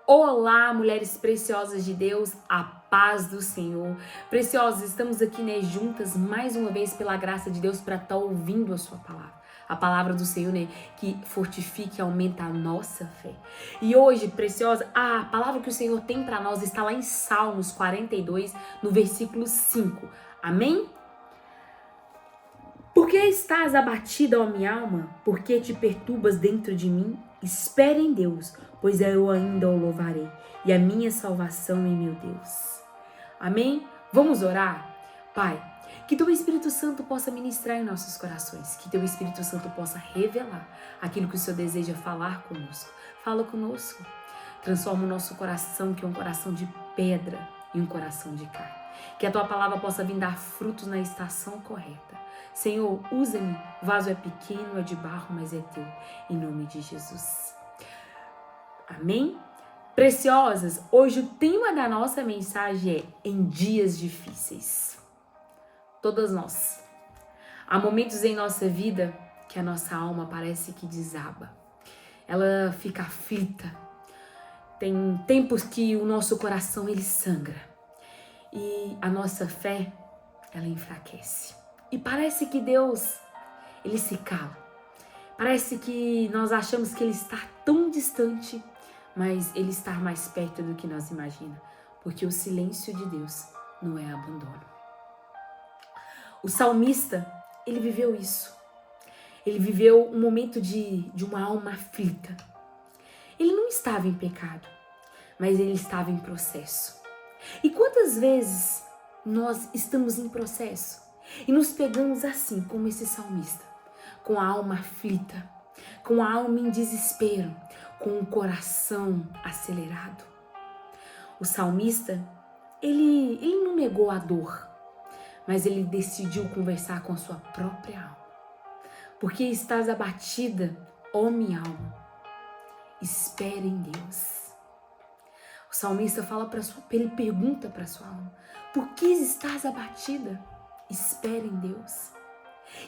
Olá, mulheres preciosas de Deus, a paz do Senhor. Preciosas, estamos aqui, juntas mais uma vez pela graça de Deus para estar ouvindo a sua palavra. A palavra do Senhor, que fortifica e aumenta a nossa fé. E hoje, preciosa, a palavra que o Senhor tem para nós está lá em Salmos 42, no versículo 5. Amém? Por que estás abatida, ó minha alma? Por que te perturbas dentro de mim? Espere em Deus, pois eu ainda o louvarei, e a minha salvação em meu Deus. Amém? Vamos orar? Pai, que teu Espírito Santo possa ministrar em nossos corações, que teu Espírito Santo possa revelar aquilo que o Senhor deseja falar conosco. Fala conosco. Transforma o nosso coração, que é um coração de pedra, em um coração de carne. Que a tua palavra possa vir dar frutos na estação correta. Senhor, usa-me. O vaso é pequeno, é de barro, mas é teu. Em nome de Jesus. Amém? Preciosas, hoje o tema da nossa mensagem é em dias difíceis. Todas nós. Há momentos em nossa vida que a nossa alma parece que desaba. Ela fica aflita. Tem tempos que o nosso coração ele sangra. E a nossa fé, ela enfraquece. E parece que Deus, ele se cala. Parece que nós achamos que ele está tão distante, mas ele está mais perto do que nós imaginamos. Porque o silêncio de Deus não é abandono. O salmista, ele viveu isso. Ele viveu um momento de uma alma aflita. Ele não estava em pecado, mas ele estava em processo. E quantas vezes nós estamos em processo e nos pegamos assim, como esse salmista, com a alma aflita, com a alma em desespero, com o coração acelerado? O salmista, ele não negou a dor, mas ele decidiu conversar com a sua própria alma. Porque estás abatida, ó minha alma, espere em Deus. O salmista ele pergunta para sua alma: por que estás abatida? Espere em Deus.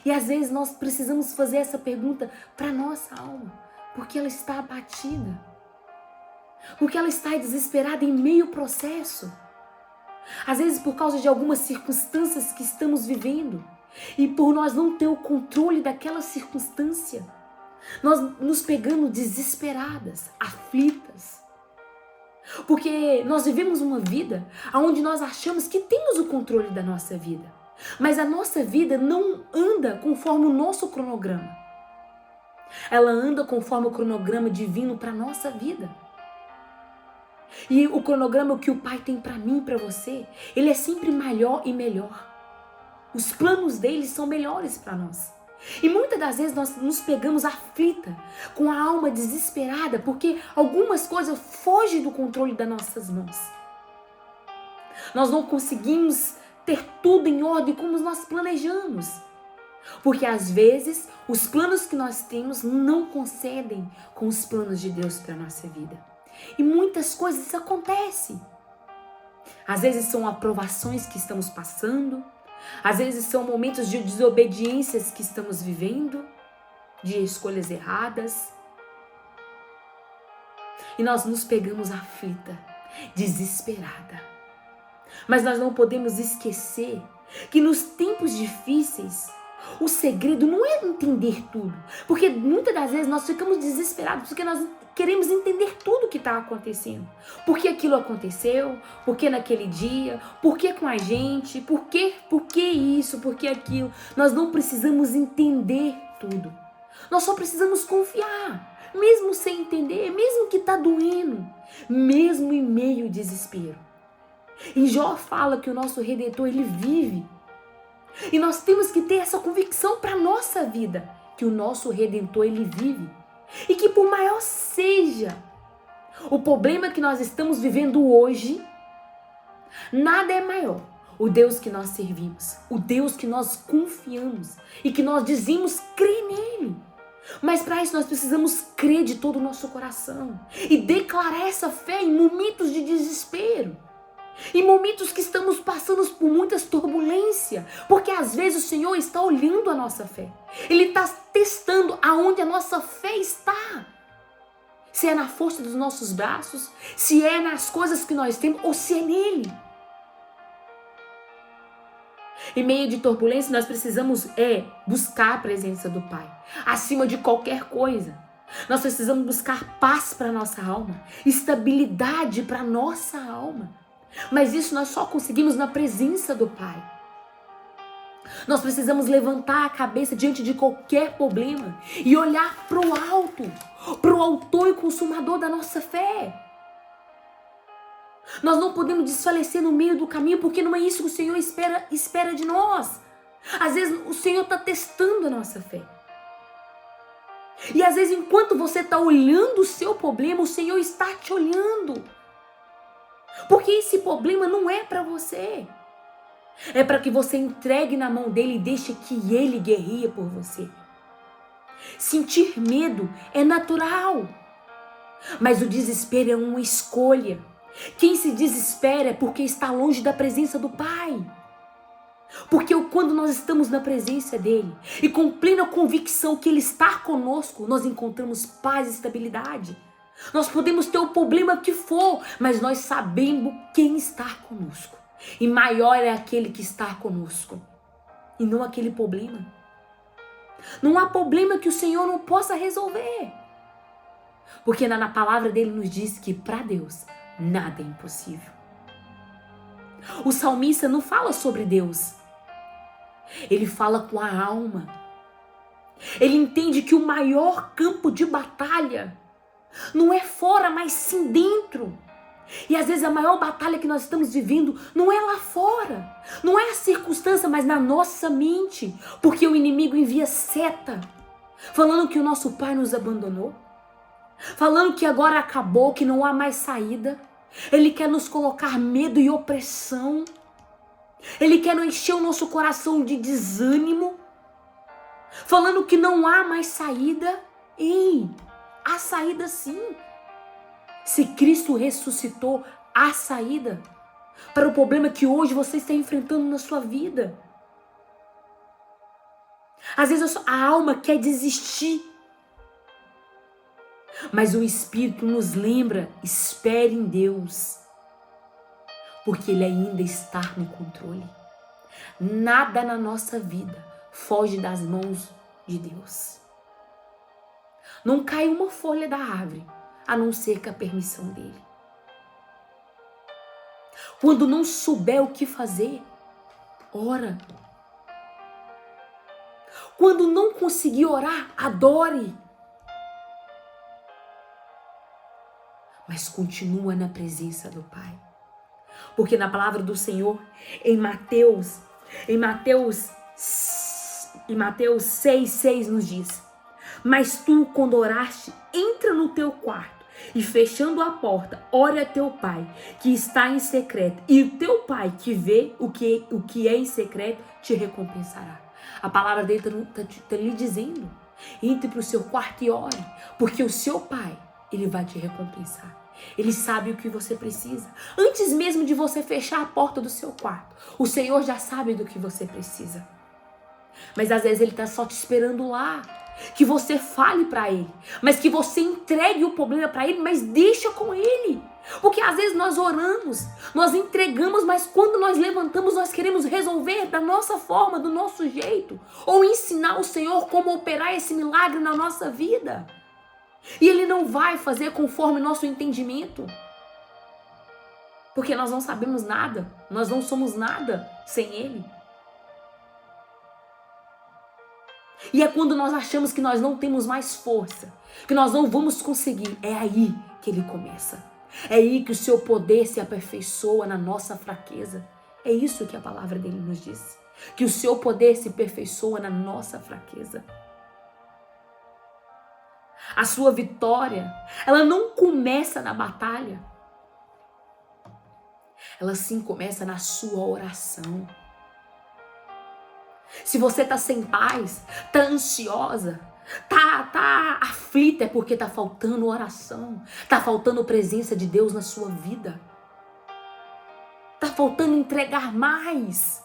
E às vezes nós precisamos fazer essa pergunta para nossa alma, porque ela está abatida, porque ela está desesperada em meio ao processo. Às vezes por causa de algumas circunstâncias que estamos vivendo, e por nós não ter o controle daquela circunstância, nós nos pegamos desesperadas, aflitas. Porque nós vivemos uma vida onde nós achamos que temos o controle da nossa vida. Mas a nossa vida não anda conforme o nosso cronograma. Ela anda conforme o cronograma divino para a nossa vida. E o cronograma que o Pai tem para mim e para você, ele é sempre maior e melhor. Os planos dele são melhores para nós. E muitas das vezes nós nos pegamos aflita, com a alma desesperada, porque algumas coisas fogem do controle das nossas mãos. Nós não conseguimos ter tudo em ordem como nós planejamos. Porque às vezes os planos que nós temos não concedem com os planos de Deus para a nossa vida. E muitas coisas acontecem. Às vezes são aprovações que estamos passando. Às vezes são momentos de desobediências que estamos vivendo, de escolhas erradas. E nós nos pegamos aflita, desesperada. Mas nós não podemos esquecer que nos tempos difíceis, o segredo não é entender tudo. Porque muitas das vezes nós ficamos desesperados porque nós queremos entender tudo o que está acontecendo. Por que aquilo aconteceu? Por que naquele dia? Por que com a gente? Por que isso? Por que aquilo? Nós não precisamos entender tudo. Nós só precisamos confiar. Mesmo sem entender, mesmo que está doendo. Mesmo em meio ao desespero. E Jó fala que o nosso Redentor, ele vive. E nós temos que ter essa convicção para a nossa vida, que o nosso Redentor, ele vive. E que por maior seja o problema que nós estamos vivendo hoje, nada é maior. O Deus que nós servimos, o Deus que nós confiamos e que nós dizemos crer nele. Mas para isso nós precisamos crer de todo o nosso coração e declarar essa fé em momentos de desespero. Em momentos que estamos passando por muitas turbulências, porque às vezes o Senhor está olhando a nossa fé. Ele está testando aonde a nossa fé está. Se é na força dos nossos braços, se é nas coisas que nós temos ou se é nele. Em meio de turbulência, nós precisamos buscar a presença do Pai, acima de qualquer coisa. Nós precisamos buscar paz para nossa alma, estabilidade para nossa alma. Mas isso nós só conseguimos na presença do Pai. Nós precisamos levantar a cabeça diante de qualquer problema e olhar para o alto, para o autor e consumador da nossa fé. Nós não podemos desfalecer no meio do caminho, porque não é isso que o Senhor espera de nós. Às vezes o Senhor está testando a nossa fé. E às vezes enquanto você está olhando o seu problema, o Senhor está te olhando. Porque esse problema não é para você. É para que você entregue na mão dele e deixe que ele guerreie por você. Sentir medo é natural. Mas o desespero é uma escolha. Quem se desespera é porque está longe da presença do Pai. Porque quando nós estamos na presença dele e com plena convicção que ele está conosco, nós encontramos paz e estabilidade. Nós podemos ter o problema que for, mas nós sabemos quem está conosco. E maior é aquele que está conosco, e não aquele problema. Não há problema que o Senhor não possa resolver. Porque na palavra dele nos diz que para Deus nada é impossível. O salmista não fala sobre Deus. Ele fala com a alma. Ele entende que o maior campo de batalha não é fora, mas sim dentro. E às vezes a maior batalha que nós estamos vivendo não é lá fora. Não é a circunstância, mas na nossa mente. Porque o inimigo envia seta, falando que o nosso pai nos abandonou. Falando que agora acabou, que não há mais saída. Ele quer nos colocar medo e opressão. Ele quer encher o nosso coração de desânimo. Falando que não há mais saída. Ei, há saída sim. Se Cristo ressuscitou, há saída para o problema que hoje você está enfrentando na sua vida. Às vezes a alma quer desistir. Mas o Espírito nos lembra, espere em Deus, porque Ele ainda está no controle. Nada na nossa vida foge das mãos de Deus. Não cai uma folha da árvore, a não ser com a permissão dEle. Quando não souber o que fazer, ora. Quando não conseguir orar, adore. Mas continua na presença do Pai. Porque na palavra do Senhor, em Mateus 6,6 nos diz: mas tu, quando oraste, entra no teu quarto e fechando a porta, ore a teu pai que está em secreto, e o teu pai que vê o que é em secreto te recompensará. A palavra dele está lhe dizendo: entre para o seu quarto e ore, porque o seu pai, ele vai te recompensar. Ele sabe o que você precisa. Antes mesmo de você fechar a porta do seu quarto, o Senhor já sabe do que você precisa. Mas às vezes Ele está só te esperando lá, que você fale para Ele, mas que você entregue o problema para Ele, mas deixa com Ele. Porque às vezes nós oramos, nós entregamos, mas quando nós levantamos, nós queremos resolver da nossa forma, do nosso jeito, ou ensinar o Senhor como operar esse milagre na nossa vida. E Ele não vai fazer conforme nosso entendimento. Porque nós não sabemos nada. Nós não somos nada sem Ele. E é quando nós achamos que nós não temos mais força, que nós não vamos conseguir, é aí que Ele começa. É aí que o seu poder se aperfeiçoa na nossa fraqueza. É isso que a palavra dele nos diz. Que o seu poder se aperfeiçoa na nossa fraqueza. A sua vitória, ela não começa na batalha. Ela sim começa na sua oração. Se você tá sem paz, tá ansiosa, tá aflita, é porque tá faltando oração. Tá faltando presença de Deus na sua vida. Tá faltando entregar mais.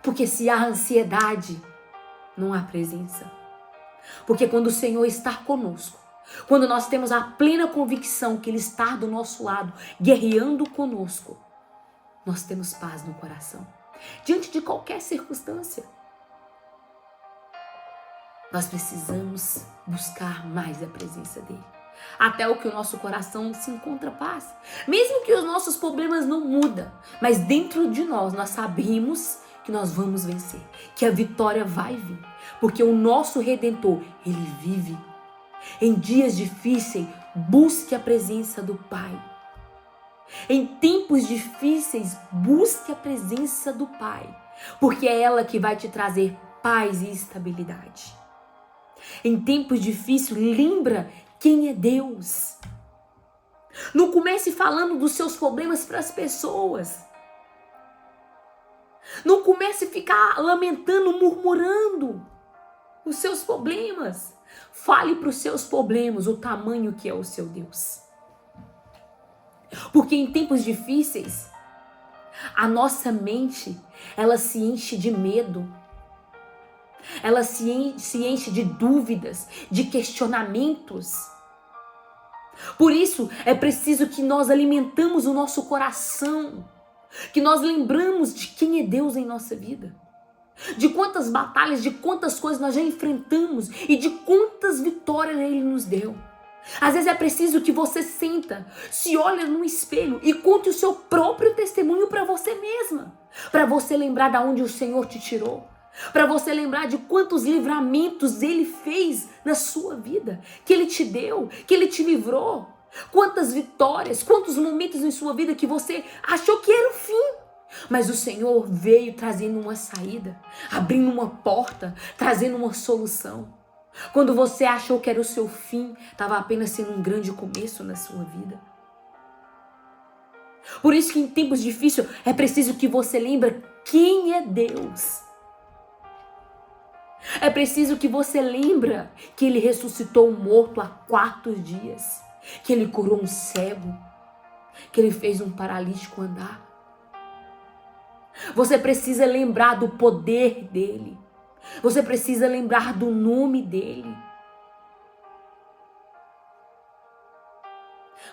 Porque se há ansiedade, não há presença. Porque quando o Senhor está conosco, quando nós temos a plena convicção que Ele está do nosso lado, guerreando conosco, nós temos paz no coração. Diante de qualquer circunstância, nós precisamos buscar mais a presença dEle. Até o que o nosso coração se encontra paz. Mesmo que os nossos problemas não mudam, mas dentro de nós sabemos que nós vamos vencer, que a vitória vai vir, porque o nosso Redentor, Ele vive. Em dias difíceis, busque a presença do Pai. Em tempos difíceis, busque a presença do Pai, porque é ela que vai te trazer paz e estabilidade. Em tempos difíceis, lembra quem é Deus. Não comece falando dos seus problemas para as pessoas. Não comece a ficar lamentando, murmurando os seus problemas. Fale para os seus problemas o tamanho que é o seu Deus. Porque em tempos difíceis, a nossa mente, ela se enche de medo. Ela se enche de dúvidas, de questionamentos. Por isso, é preciso que nós alimentamos o nosso coração, que nós lembramos de quem é Deus em nossa vida, de quantas batalhas, de quantas coisas nós já enfrentamos e de quantas vitórias Ele nos deu. Às vezes é preciso que você senta, se olhe no espelho e conte o seu próprio testemunho para você mesma, para você lembrar de onde o Senhor te tirou, para você lembrar de quantos livramentos Ele fez na sua vida, que Ele te deu, que Ele te livrou, quantas vitórias, quantos momentos em sua vida que você achou que era o fim, mas o Senhor veio trazendo uma saída, abrindo uma porta, trazendo uma solução. Quando você achou que era o seu fim, estava apenas sendo um grande começo na sua vida. Por isso que em tempos difíceis é preciso que você lembre quem é Deus. É preciso que você lembre que Ele ressuscitou um morto há 4 dias, que Ele curou um cego, que Ele fez um paralítico andar. Você precisa lembrar do poder dEle. Você precisa lembrar do nome dEle.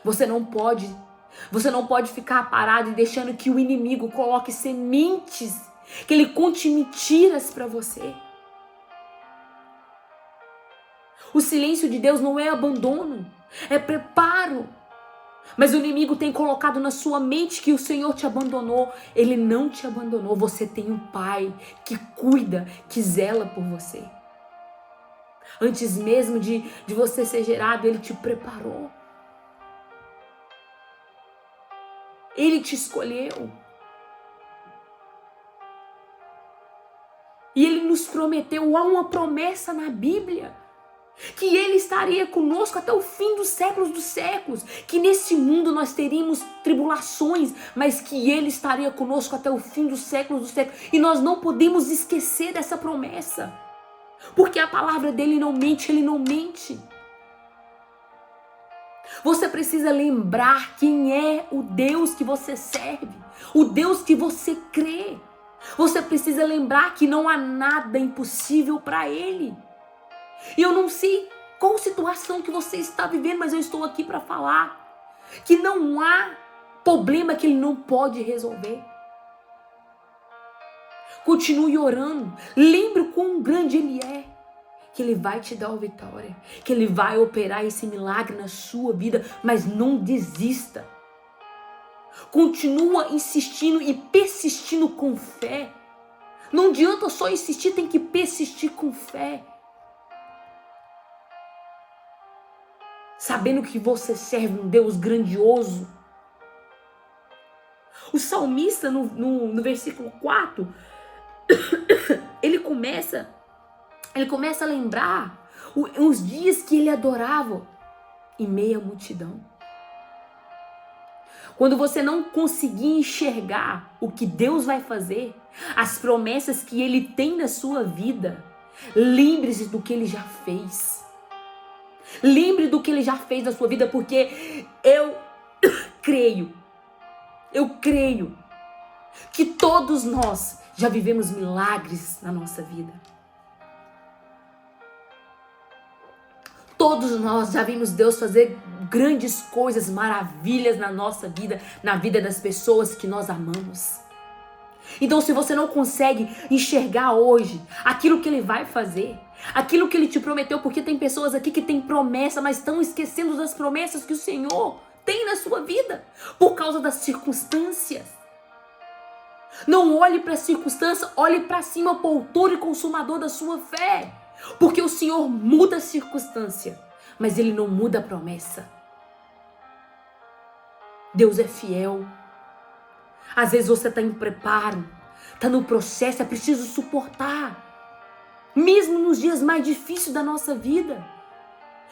Você não pode ficar parado e deixando que o inimigo coloque sementes, que ele conte mentiras para você. O silêncio de Deus não é abandono, é preparo. Mas o inimigo tem colocado na sua mente que o Senhor te abandonou. Ele não te abandonou. Você tem um Pai que cuida, que zela por você. Antes mesmo de você ser gerado, Ele te preparou. Ele te escolheu. E Ele nos prometeu, há uma promessa na Bíblia, que Ele estaria conosco até o fim dos séculos, que nesse mundo nós teríamos tribulações, mas que Ele estaria conosco até o fim dos séculos, e nós não podemos esquecer dessa promessa, porque a palavra dEle não mente, Ele não mente. Você precisa lembrar quem é o Deus que você serve, o Deus que você crê. Você precisa lembrar que não há nada impossível para Ele. E eu não sei qual situação que você está vivendo, mas eu estou aqui para falar que não há problema que Ele não pode resolver. Continue orando. Lembre o quão grande Ele é, que Ele vai te dar a vitória, que Ele vai operar esse milagre na sua vida, mas não desista. Continua insistindo e persistindo com fé. Não adianta só insistir, tem que persistir com fé. Sabendo que você serve um Deus grandioso. O salmista no versículo 4, ele começa a lembrar os dias que ele adorava em meio à multidão. Quando você não conseguir enxergar o que Deus vai fazer, as promessas que Ele tem na sua vida, lembre-se do que Ele já fez. Lembre do que Ele já fez na sua vida, porque eu creio que todos nós já vivemos milagres na nossa vida. Todos nós já vimos Deus fazer grandes coisas, maravilhas na nossa vida, na vida das pessoas que nós amamos. Então, se você não consegue enxergar hoje aquilo que Ele vai fazer, aquilo que Ele te prometeu, porque tem pessoas aqui que têm promessa, mas estão esquecendo das promessas que o Senhor tem na sua vida, por causa das circunstâncias. Não olhe para a circunstância, olhe para cima, para o autor e consumador da sua fé. Porque o Senhor muda a circunstância, mas Ele não muda a promessa. Deus é fiel. Às vezes você está em preparo, está no processo, é preciso suportar. Mesmo nos dias mais difíceis da nossa vida.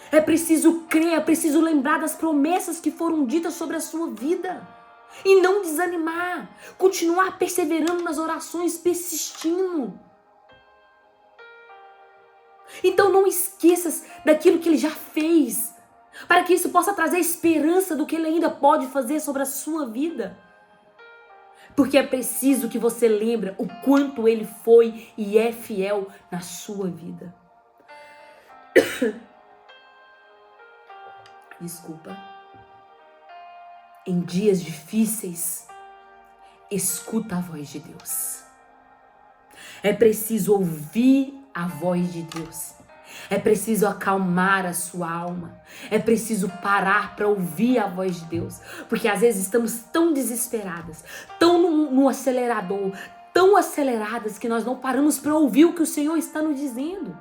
É preciso crer, é preciso lembrar das promessas que foram ditas sobre a sua vida. E não desanimar, continuar perseverando nas orações, persistindo. Então não esqueças daquilo que Ele já fez, para que isso possa trazer esperança do que Ele ainda pode fazer sobre a sua vida. Porque é preciso que você lembre o quanto Ele foi e é fiel na sua vida. Desculpa. Em dias difíceis, escuta a voz de Deus. É preciso ouvir a voz de Deus. É preciso acalmar a sua alma. É preciso parar para ouvir a voz de Deus. Porque às vezes estamos tão desesperadas, tão no acelerador, tão aceleradas que nós não paramos para ouvir o que o Senhor está nos dizendo.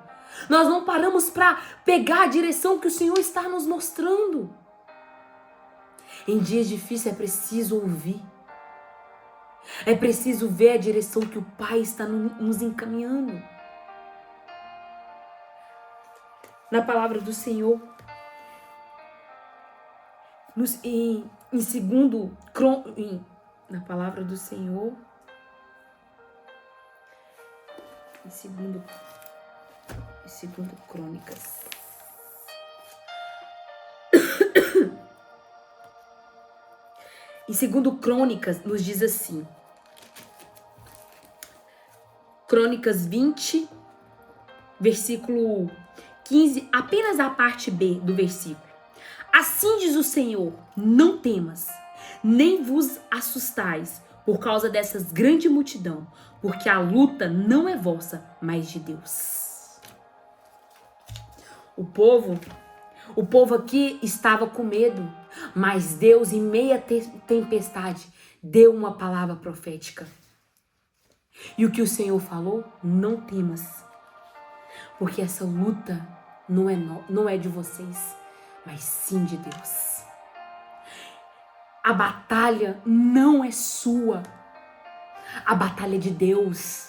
Nós não paramos para pegar a direção que o Senhor está nos mostrando. Em dias difíceis é preciso ouvir. É preciso ver a direção que o Pai está nos encaminhando. Na palavra do Senhor, na palavra do Senhor, em segundo Crônicas. Em 2 Crônicas nos diz assim, Crônicas 20, versículo 15, apenas a parte B do versículo. Assim diz o Senhor, não temas, nem vos assustais por causa dessas grande multidão, porque a luta não é vossa, mas de Deus. O povo aqui estava com medo, mas Deus, em meia tempestade, deu uma palavra profética. E o que o Senhor falou? Não temas, porque essa luta não é de vocês, mas sim de Deus. A batalha não é sua, a batalha é de Deus.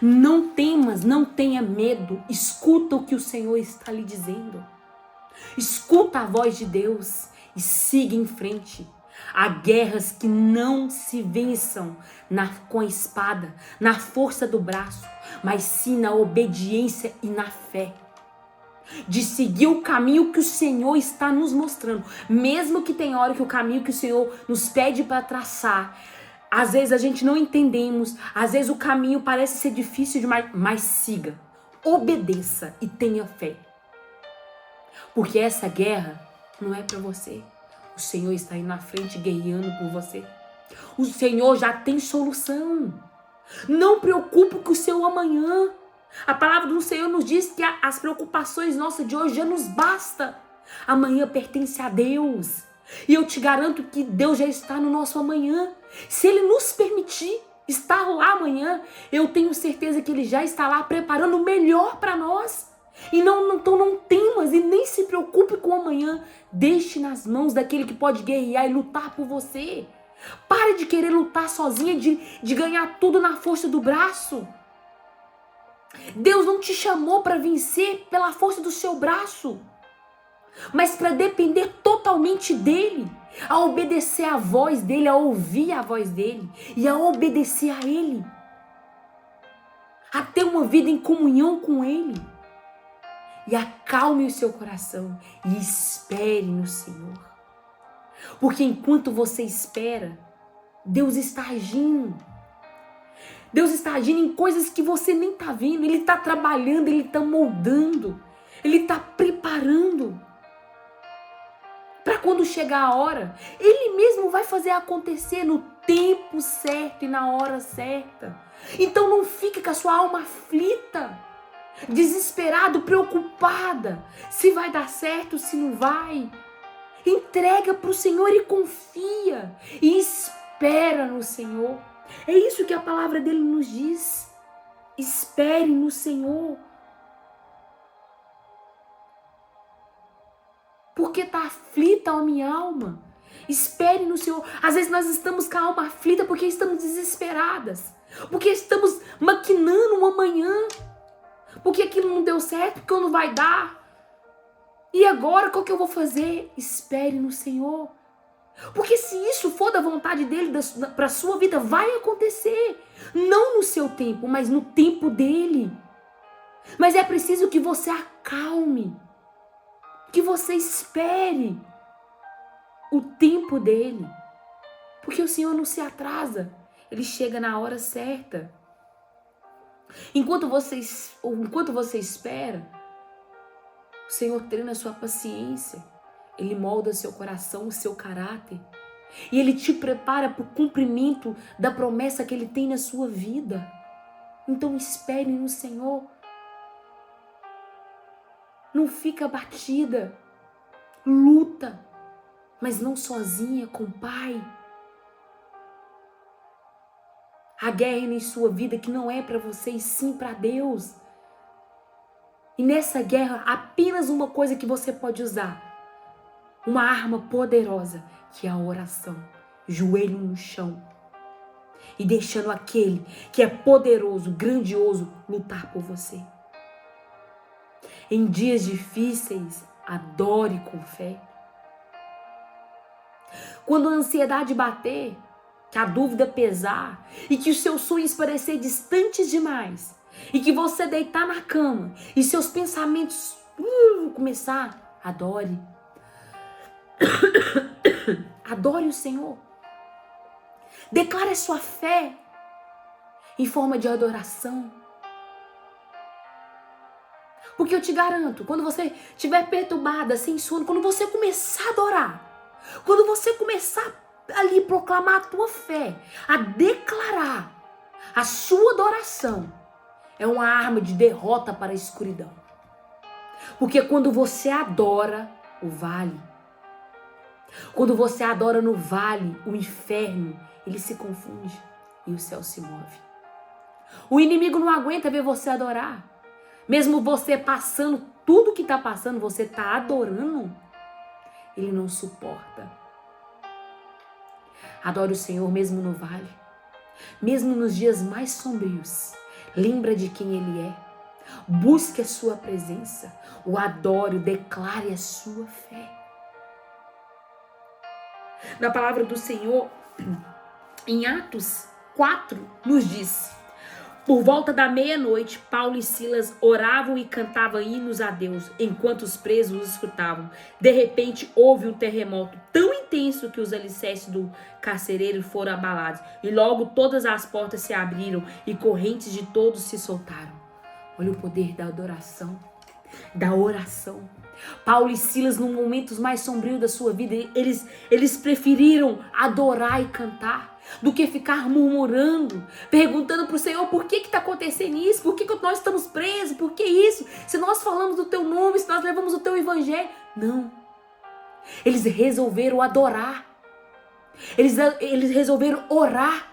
Não temas, não tenha medo, escuta o que o Senhor está lhe dizendo. Escuta a voz de Deus e siga em frente. Há guerras que não se vençam com a espada, na força do braço, mas sim na obediência e na fé. De seguir o caminho que o Senhor está nos mostrando. Mesmo que tem hora que o caminho que o Senhor nos pede para traçar, às vezes a gente não entendemos, às vezes o caminho parece ser difícil demais, mas siga, obedeça e tenha fé. Porque essa guerra não é para você. O Senhor está aí na frente guerreando por você. O Senhor já tem solução. Não preocupe com o seu amanhã. A palavra do Senhor nos diz que as preocupações nossas de hoje já nos basta. Amanhã pertence a Deus. E eu te garanto que Deus já está no nosso amanhã. Se Ele nos permitir estar lá amanhã, eu tenho certeza que Ele já está lá preparando o melhor para nós. Então não temas e nem se preocupe com o amanhã. Deixe nas mãos daquele que pode guerrear e lutar por você. Pare de querer lutar sozinha, de ganhar tudo na força do braço. Deus não te chamou para vencer pela força do seu braço, mas para depender totalmente dele, a obedecer a voz dele, a ouvir a voz dele e a obedecer a ele, a ter uma vida em comunhão com ele. E acalme o seu coração e espere no Senhor. Porque enquanto você espera, Deus está agindo. Deus está agindo em coisas que você nem está vendo. Ele está trabalhando, Ele está moldando. Ele está preparando preparando para quando chegar a hora, Ele mesmo vai fazer acontecer no tempo certo e na hora certa. Então não fique com a sua alma aflita, desesperado, preocupada, se vai dar certo, se não vai. Entrega para o Senhor e confia, e espera no Senhor. É isso que a palavra dele nos diz. Espere no Senhor. Porque está aflita a minha alma? Espere no Senhor. Às vezes nós estamos com a alma aflita porque estamos desesperadas. Porque estamos maquinando um amanhã. Porque aquilo não deu certo, porque não vai dar. E agora, qual que eu vou fazer? Espere no Senhor. Porque se isso for da vontade dele para a sua vida, vai acontecer. Não no seu tempo, mas no tempo dele. Mas é preciso que você acalme. Que você espere o tempo dele. Porque o Senhor não se atrasa. Ele chega na hora certa. Enquanto você espera, o Senhor treina a sua paciência. Ele molda seu coração, o seu caráter. E Ele te prepara para o cumprimento da promessa que Ele tem na sua vida. Então espere no Senhor. Não fica abatida. Luta. Mas não sozinha, com o Pai. A guerra em sua vida que não é para você e sim para Deus. E nessa guerra, apenas uma coisa que você pode usar. Uma arma poderosa, que é a oração. Joelho no chão. E deixando aquele que é poderoso, grandioso, lutar por você. Em dias difíceis, adore com fé. Quando a ansiedade bater, que a dúvida pesar e que os seus sonhos parecer distantes demais e que você deitar na cama e seus pensamentos começar, adore. Adore o Senhor. Declare a sua fé em forma de adoração. Porque eu te garanto, quando você estiver perturbada, sem sono, quando você começar a adorar, quando você começar ali a proclamar a tua fé, a declarar a sua adoração, é uma arma de derrota para a escuridão. Porque quando você adora o vale, quando você adora no vale, o inferno, ele se confunde e o céu se move. O inimigo não aguenta ver você adorar. Mesmo você passando tudo que está passando, você está adorando, ele não suporta. Adore o Senhor mesmo no vale, mesmo nos dias mais sombrios. Lembra de quem Ele é. Busque a sua presença, o adore, declare a sua fé. Na palavra do Senhor, em Atos 4, nos diz: por volta da meia-noite, Paulo e Silas oravam e cantavam hinos a Deus, enquanto os presos os escutavam. De repente, houve um terremoto tão intenso que os alicerces do carcereiro foram abalados. E logo todas as portas se abriram e correntes de todos se soltaram. Olha o poder da adoração, da oração. Paulo e Silas, nos momentos mais sombrios da sua vida, eles preferiram adorar e cantar do que ficar murmurando, perguntando para o Senhor por que está acontecendo isso, por que nós estamos presos, por que isso, se nós falamos do teu nome, se nós levamos o teu evangelho. Não. Eles resolveram adorar. Eles resolveram orar.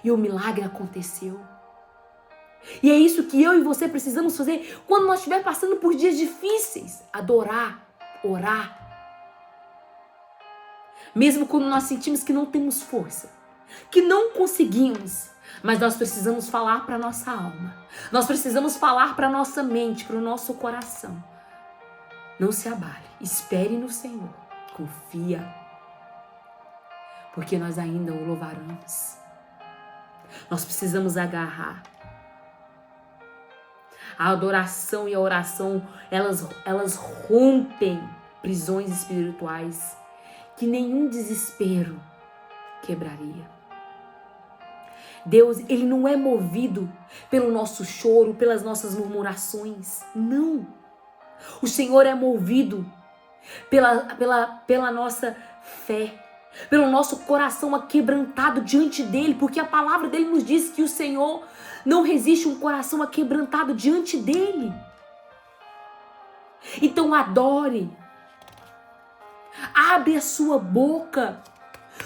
E o milagre aconteceu. E é isso que eu e você precisamos fazer quando nós estiver passando por dias difíceis. Adorar, orar. Mesmo quando nós sentimos que não temos força, que não conseguimos, mas nós precisamos falar para a nossa alma. Nós precisamos falar para a nossa mente, para o nosso coração. Não se abale, espere no Senhor, confia, porque nós ainda o louvaremos. Nós precisamos agarrar. A adoração e a oração, elas rompem prisões espirituais que nenhum desespero quebraria. Deus, Ele não é movido pelo nosso choro, pelas nossas murmurações. Não. O Senhor é movido pela nossa fé, pelo nosso coração aquebrantado diante dele, porque a palavra dele nos diz que o Senhor não resiste um coração aquebrantado diante dele. Então adore, abre a sua boca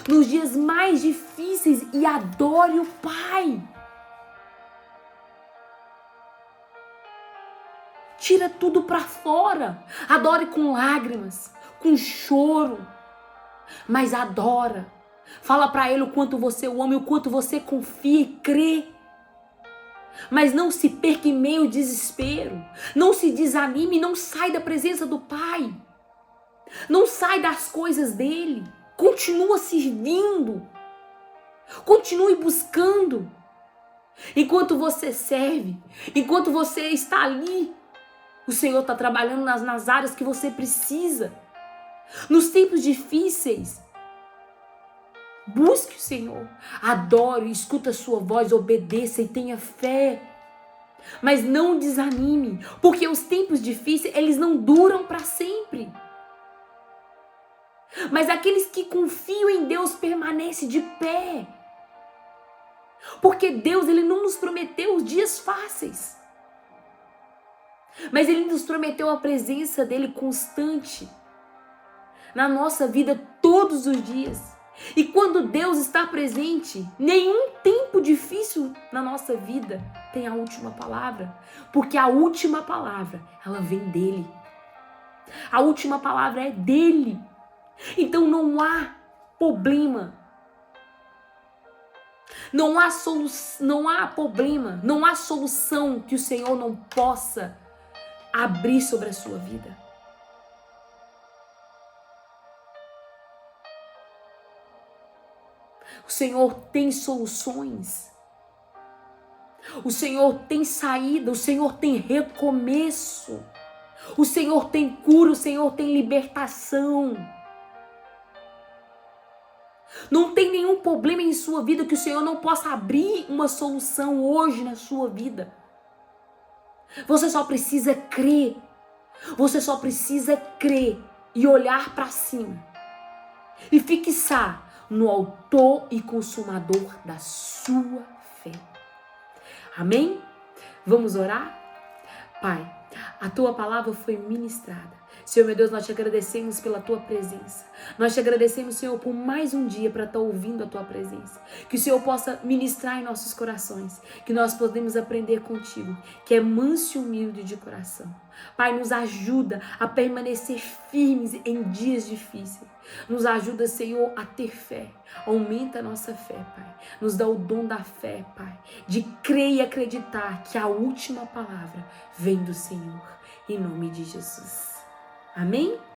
nos dias mais difíceis e adore o Pai. Tira tudo para fora, adore com lágrimas, com choro, mas adora. Fala para ele o quanto você o ama e o quanto você confia e crê. Mas não se perca em meio ao desespero. Não se desanime, não sai da presença do Pai. Não sai das coisas dele. Continua servindo. Continue buscando. Enquanto você serve, enquanto você está ali, o Senhor está trabalhando nas áreas que você precisa. Nos tempos difíceis, busque o Senhor, adore, escuta a sua voz, obedeça e tenha fé. Mas não desanime, porque os tempos difíceis, eles não duram para sempre. Mas aqueles que confiam em Deus permanecem de pé. Porque Deus, ele não nos prometeu os dias fáceis. Mas ele nos prometeu a presença dele constante na nossa vida todos os dias. E quando Deus está presente, nenhum tempo difícil na nossa vida tem a última palavra. Porque a última palavra, ela vem dele. A última palavra é dele. Então não há problema. Não há problema, não há solução que o Senhor não possa abrir sobre a sua vida. O Senhor tem soluções. O Senhor tem saída, o Senhor tem recomeço. O Senhor tem cura, o Senhor tem libertação. Não tem nenhum problema em sua vida que o Senhor não possa abrir uma solução hoje na sua vida. Você só precisa crer. Você só precisa crer e olhar para cima. E fixar no autor e consumador da sua fé. Amém? Vamos orar? Pai, a tua palavra foi ministrada. Senhor, meu Deus, nós te agradecemos pela tua presença. Nós te agradecemos, Senhor, por mais um dia para estar ouvindo a tua presença. Que o Senhor possa ministrar em nossos corações. Que nós podemos aprender contigo, que é manso e humilde de coração. Pai, nos ajuda a permanecer firmes em dias difíceis. Nos ajuda, Senhor, a ter fé. Aumenta a nossa fé, Pai. Nos dá o dom da fé, Pai. De crer e acreditar que a última palavra vem do Senhor. Em nome de Jesus. Amém?